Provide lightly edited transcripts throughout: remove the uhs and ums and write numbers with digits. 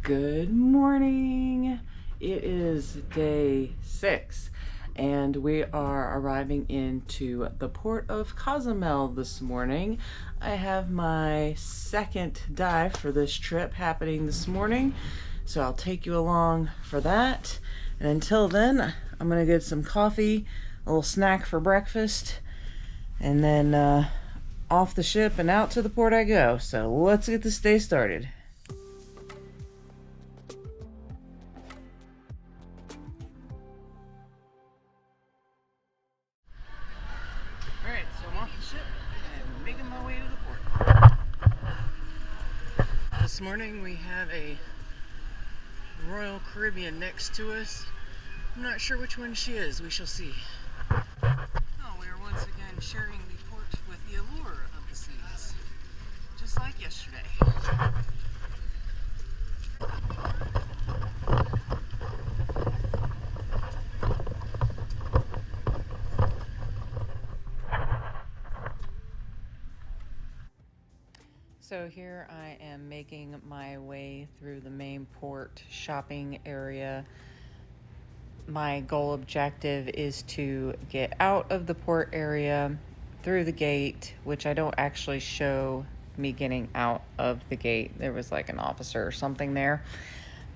Good morning. It is day 6 and we are arriving into the port of Cozumel this morning. I have my second dive for this trip happening this morning, so I'll take you along for that. And until then, I'm gonna get some coffee, a little snack for breakfast, and then off the ship and out to the port I go. So let's get this day started. Alright, so I'm off the ship and making my way to the port. This morning we have a Royal Caribbean next to us. I'm not sure which one she is, we shall see. Oh, we are once again sharing the port with the allure of the seas, just like yesterday. So here I am making my way through the main port shopping area. My goal objective is to get out of the port area through the gate, which I don't actually show me getting out of the gate. There was like an officer or something there.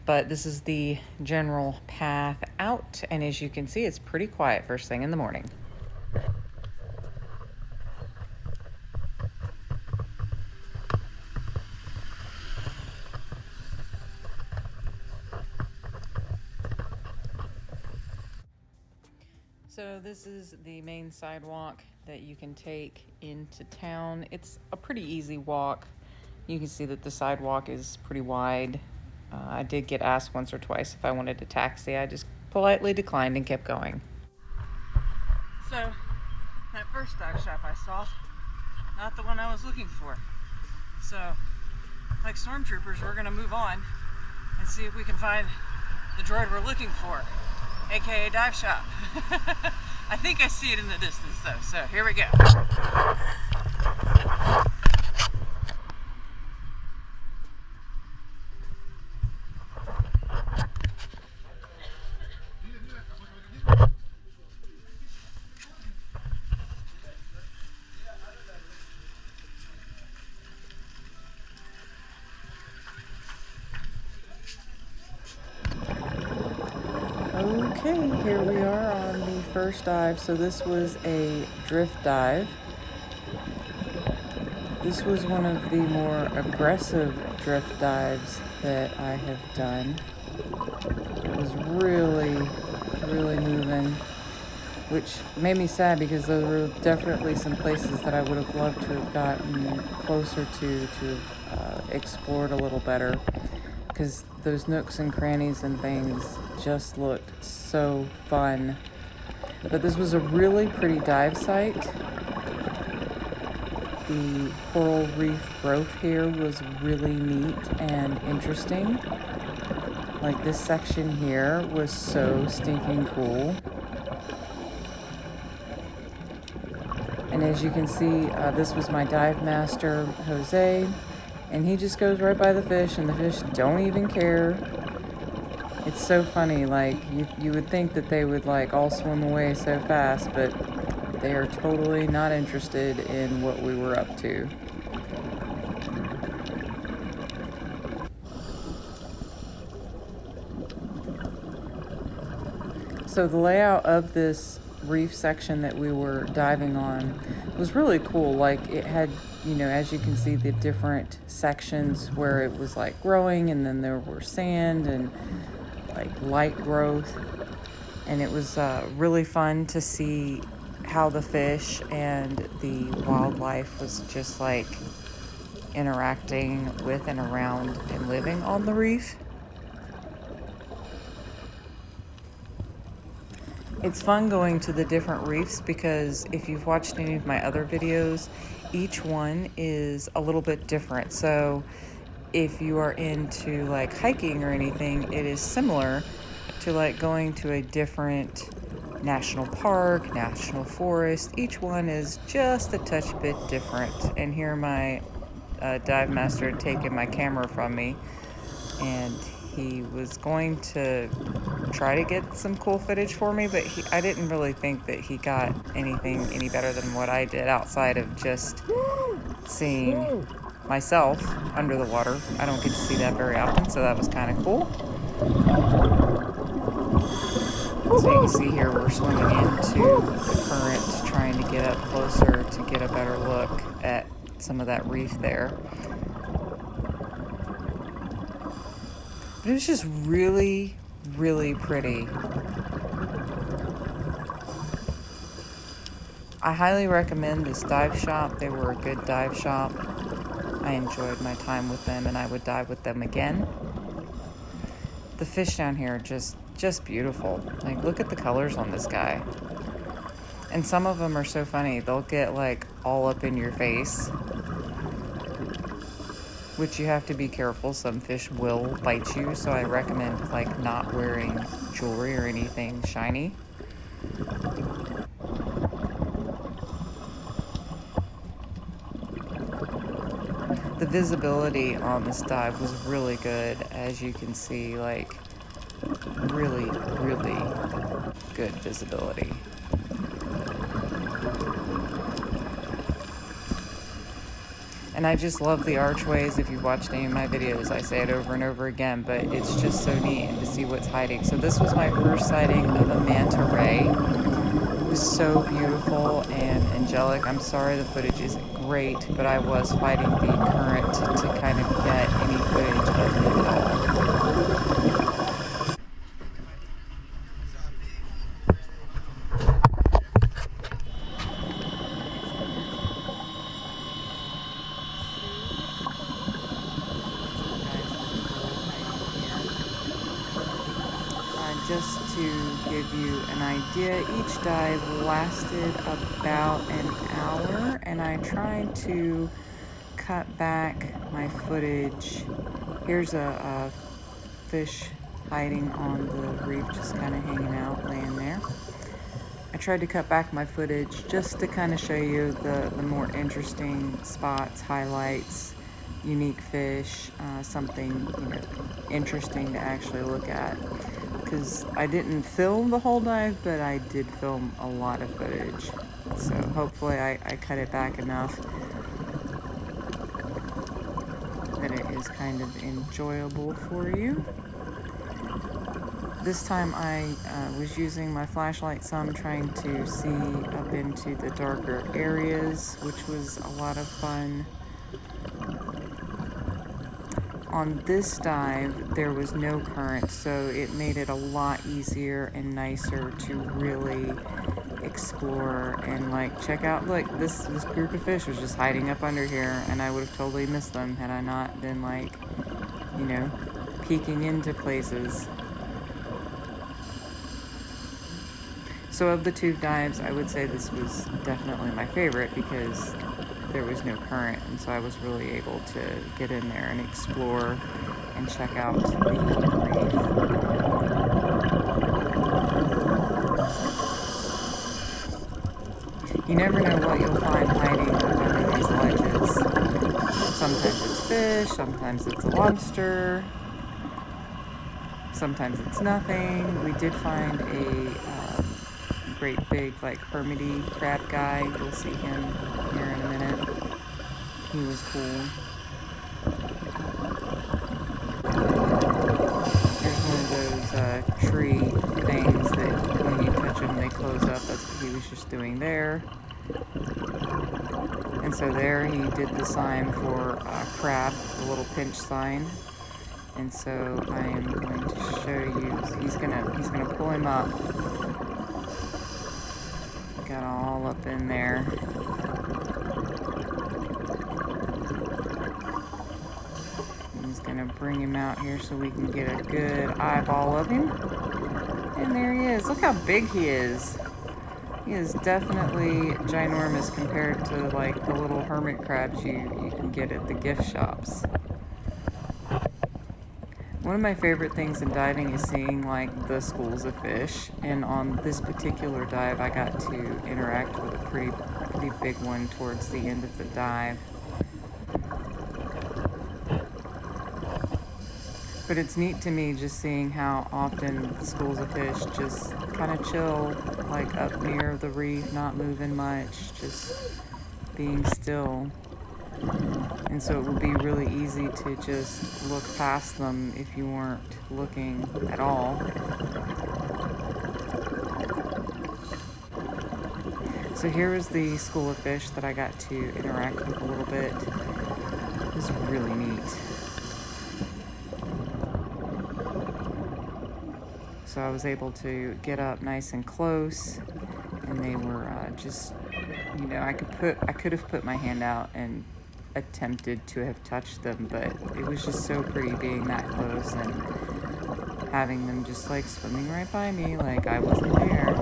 But this is the general path out, and as you can see, it's pretty quiet first thing in the morning. So this is the main sidewalk that you can take into town. It's a pretty easy walk. You can see that the sidewalk is pretty wide. I did get asked once or twice if I wanted a taxi. I just politely declined and kept going. So that first dive shop I saw, not the one I was looking for. So like stormtroopers, we're gonna move on and see if we can find the droid we're looking for, aka dive shop. I think I see it in the distance though, so here we go. Okay, here we are on the first dive. So this was a drift dive. This was one of the more aggressive drift dives that I have done. It was really moving, which made me sad because there were definitely some places that I would have loved to have gotten closer to have explored a little better, because those nooks and crannies and things just looked so fun. But this was a really pretty dive site. The coral reef growth here was really neat and interesting. Like this section here was so stinking cool. And as you can see, this was my dive master, Jose, and he just goes right by the fish, and the fish don't even care. It's so funny, like you would think that they would like all swim away so fast, but they are totally not interested in what we were up to. So the layout of this reef section that we were diving on was really cool. Like it had, you know, as you can see, the different sections where it was like growing, and then there were sand and like light growth, and it was really fun to see how the fish and the wildlife was just like interacting with and around and living on the reef. It's fun going to the different reefs because if you've watched any of my other videos, each one is a little bit different. So if you are into like hiking or anything, it is similar to like going to a different national park, national forest. Each one is just a touch bit different. And here my dive master had taken my camera from me, and he was going to try to get some cool footage for me, but I didn't really think that he got anything any better than what I did outside of just seeing myself under the water. I don't get to see that very often, so that was kind of cool. So you can see here we're swimming into the current, trying to get up closer to get a better look at some of that reef there. But it was just really, really pretty. I highly recommend this dive shop. They were a good dive shop. I enjoyed my time with them, and I would dive with them again. The fish down here are just beautiful. Like, look at the colors on this guy. And some of them are so funny. They'll get like all up in your face, which you have to be careful. Some fish will bite you, so I recommend like not wearing jewelry or anything shiny. The visibility on this dive was really good, as you can see, like really, really good visibility. And I just love the archways. If you've watched any of my videos, I say it over and over again, but it's just so neat to see what's hiding. So this was my first sighting of a manta ray. It was so beautiful and angelic. I'm sorry the footage isn't great, but I was fighting the current to kind of get any footage of it at all. Just to give you an idea, each dive lasted about an hour, and I tried to cut back my footage. Here's a fish hiding on the reef, just kind of hanging out, laying there. I tried to cut back my footage just to kind of show you the more interesting spots, highlights, unique fish, something interesting to actually look at. Because I didn't film the whole dive, but I did film a lot of footage. So hopefully I cut it back enough that it is kind of enjoyable for you. This time I was using my flashlight some, trying to see up into the darker areas, which was a lot of fun. On this dive, there was no current, so it made it a lot easier and nicer to really explore and like check out. Like this group of fish was just hiding up under here, and I would have totally missed them had I not been like, peeking into places. So of the two dives, I would say this was definitely my favorite because there was no current, and so I was really able to get in there and explore and check out the reef. You never know what you'll find hiding under these ledges. Sometimes it's fish, sometimes it's a lobster, sometimes it's nothing. We did find a great big like hermity crab guy. You'll see him here in a minute. He was cool. There's one of those tree things that when you touch them they close up. That's what he was just doing there. And so there he did the sign for crab, the little pinch sign. And so I am going to show you. He's gonna pull him up. Got all up in there. He's gonna bring him out here so we can get a good eyeball of him. And there he is. Look how big he is. He is definitely ginormous compared to like the little hermit crabs you can get at the gift shops. One of my favorite things in diving is seeing like the schools of fish, and on this particular dive I got to interact with a pretty big one towards the end of the dive. But it's neat to me just seeing how often the schools of fish just kind of chill, like up near the reef, not moving much, just being still. And so it would be really easy to just look past them if you weren't looking at all. So here was the school of fish that I got to interact with a little bit. It was really neat. So I was able to get up nice and close, and they were just, you know, I could have put my hand out and attempted to have touched them, but it was just so pretty being that close and having them just like swimming right by me like I wasn't there.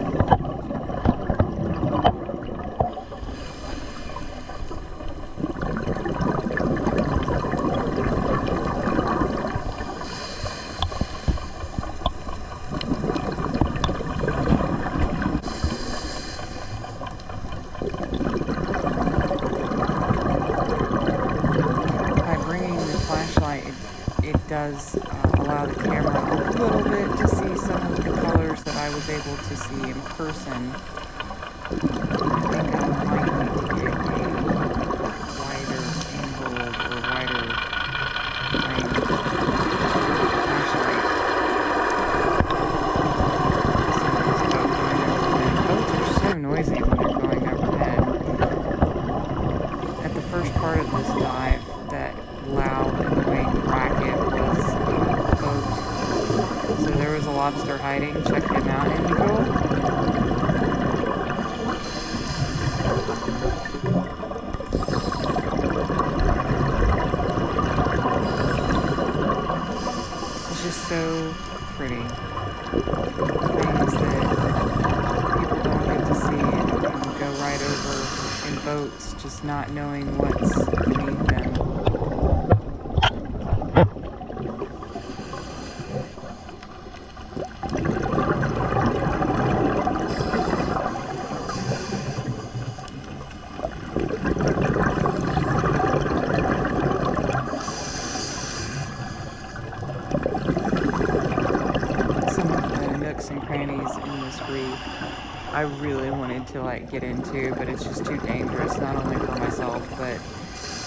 It does allow the camera a little bit to see some of the colors that I was able to see in person. I think I might need to get a wider angled or wider frame flashlight. Boats are so noisy when they're going overhead. At the first part of this dive, that loud annoying racket was a boat. So there was a lobster hiding. Check him out, Angel. It's just so pretty. Things that people don't get to see and go right over in boats, just not knowing what's beneath them. And crannies in this reef I really wanted to like get into, but it's just too dangerous, not only for myself but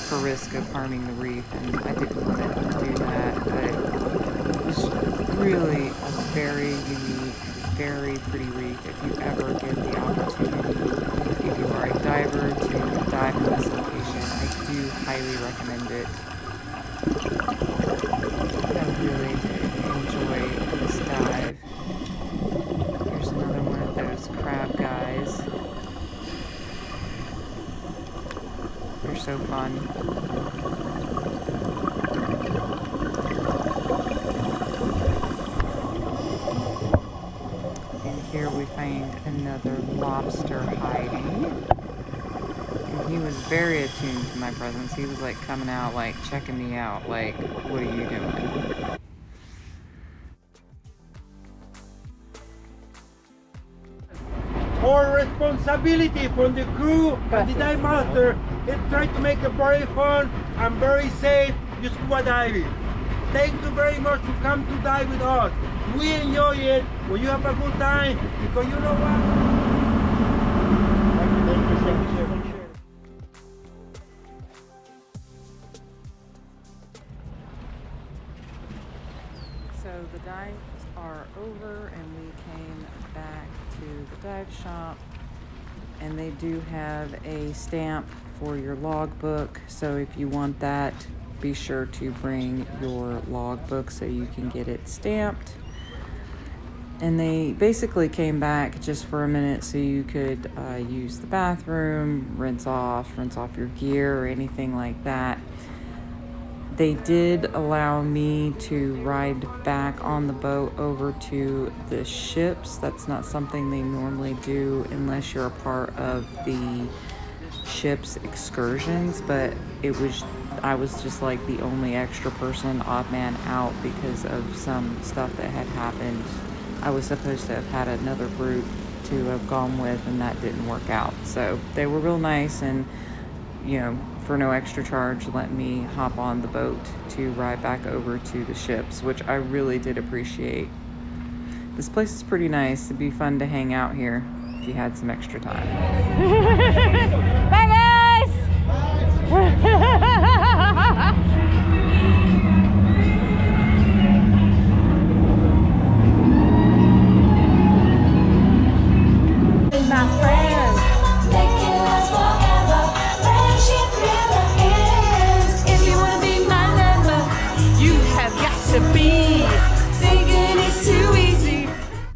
for risk of harming the reef, and I didn't want to do that. But it was really a very unique, very pretty reef. If you ever get the opportunity, if you are a diver, to dive in this location, I do highly recommend it. I really did enjoy this dive. Crab guys. They're so fun. And here we find another lobster hiding. And he was very attuned to my presence. He was like coming out, like checking me out, like, what are you doing? Our responsibility from the crew and the dive master is try to make it very fun and very safe scuba diving. Thank you very much to come to dive with us. We enjoy it, but you have a good time, because you know what? Thank you. So the dives are over and we came back to the dive shop, and they do have a stamp for your logbook. So if you want that, be sure to bring your logbook so you can get it stamped. And they basically came back just for a minute so you could use the bathroom, rinse off your gear or anything like that. They did allow me to ride back on the boat over to the ships. That's not something they normally do unless you're a part of the ship's excursions, but I was just like the only extra person, odd man out, because of some stuff that had happened. I was supposed to have had another group to have gone with, and that didn't work out. So they were real nice, and you know, for no extra charge, let me hop on the boat to ride back over to the ships, which I really did appreciate. This place is pretty nice. It'd be fun to hang out here if you had some extra time. Bye guys! My friends, Make it last forever. Friendship never ends. if you wanna be my lover, you have got to be. Thinking it's too easy.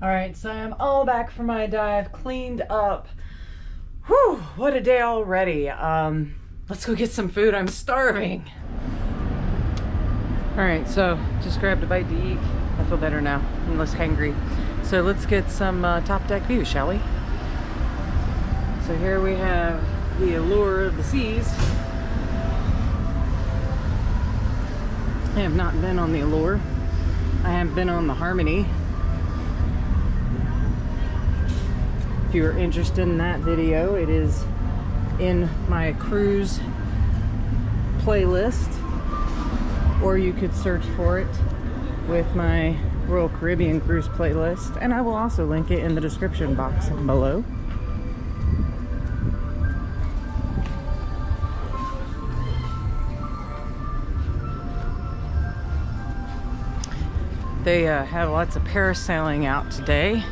All right, so I'm all back from my dive, cleaned up. Whew, what a day already. Let's go get some food. I'm starving. All right, so just grabbed a bite to eat. I feel better now. I'm less hangry. So let's get some top deck view, shall we? So here we have the allure of the seas. I have not been on the allure. I have been on the Harmony. If you are interested in that video, it is in my cruise playlist, or you could search for it with my Royal Caribbean cruise playlist, and I will also link it in the description box below. They have lots of parasailing out today.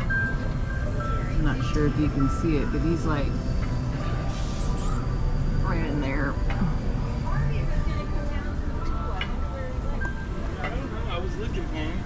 I'm not sure if you can see it, but he's like right in there. I was looking for him.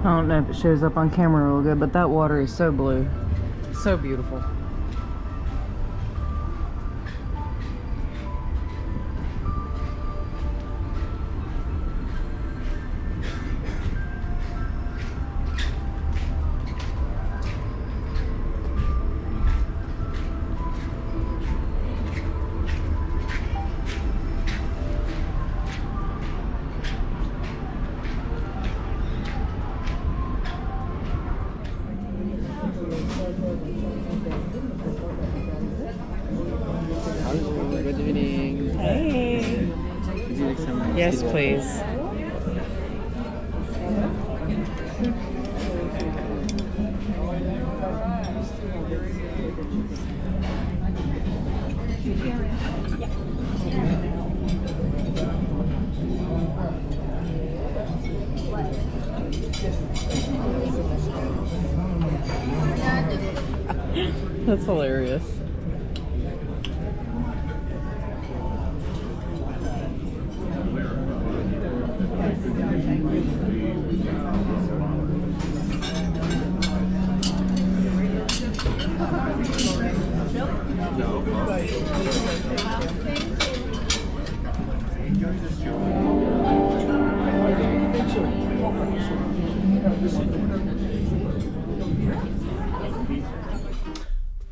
I don't know if it shows up on camera real good, but that water is so blue. So beautiful. Good evening. Hey. Would you like some? Yes, please. That's hilarious.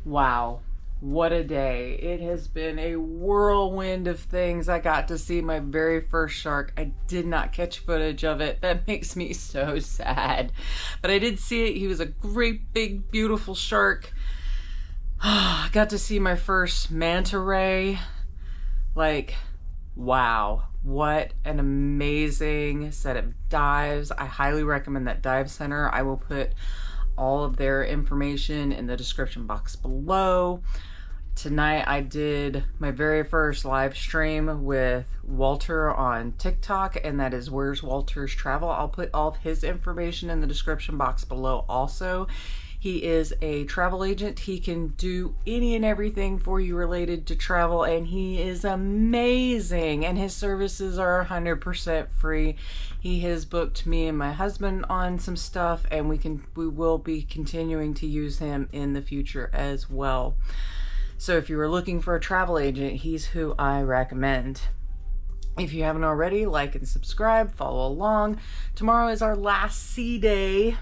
Wow, what a day. It has been a whirlwind of things. I got to see my very first shark. I did not catch footage of it. That makes me so sad. But I did see it. He was a great, big, beautiful shark. I got to see my first manta ray. Like, wow, what an amazing set of dives. I highly recommend that dive center. I will put all of their information in the description box below. Tonight I did my very first live stream with Walter on TikTok, and that is Where's Walter's Travel. I'll put all of his information in the description box below also. He is a travel agent. He can do any and everything for you related to travel, and he is amazing, and his services are 100% free. He has booked me and my husband on some stuff, and we will be continuing to use him in the future as well. So if you are looking for a travel agent, he's who I recommend. If you haven't already, like and subscribe, follow along. Tomorrow is our last sea day.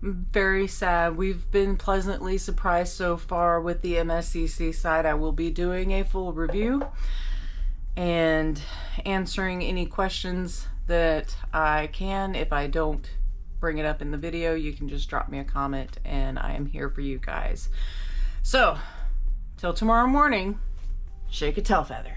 Very sad. We've been pleasantly surprised so far with the MSC Seaside. I will be doing a full review and answering any questions that I can. If I don't bring it up in the video, you can just drop me a comment and I am here for you guys. So, till tomorrow morning, shake a tail feather.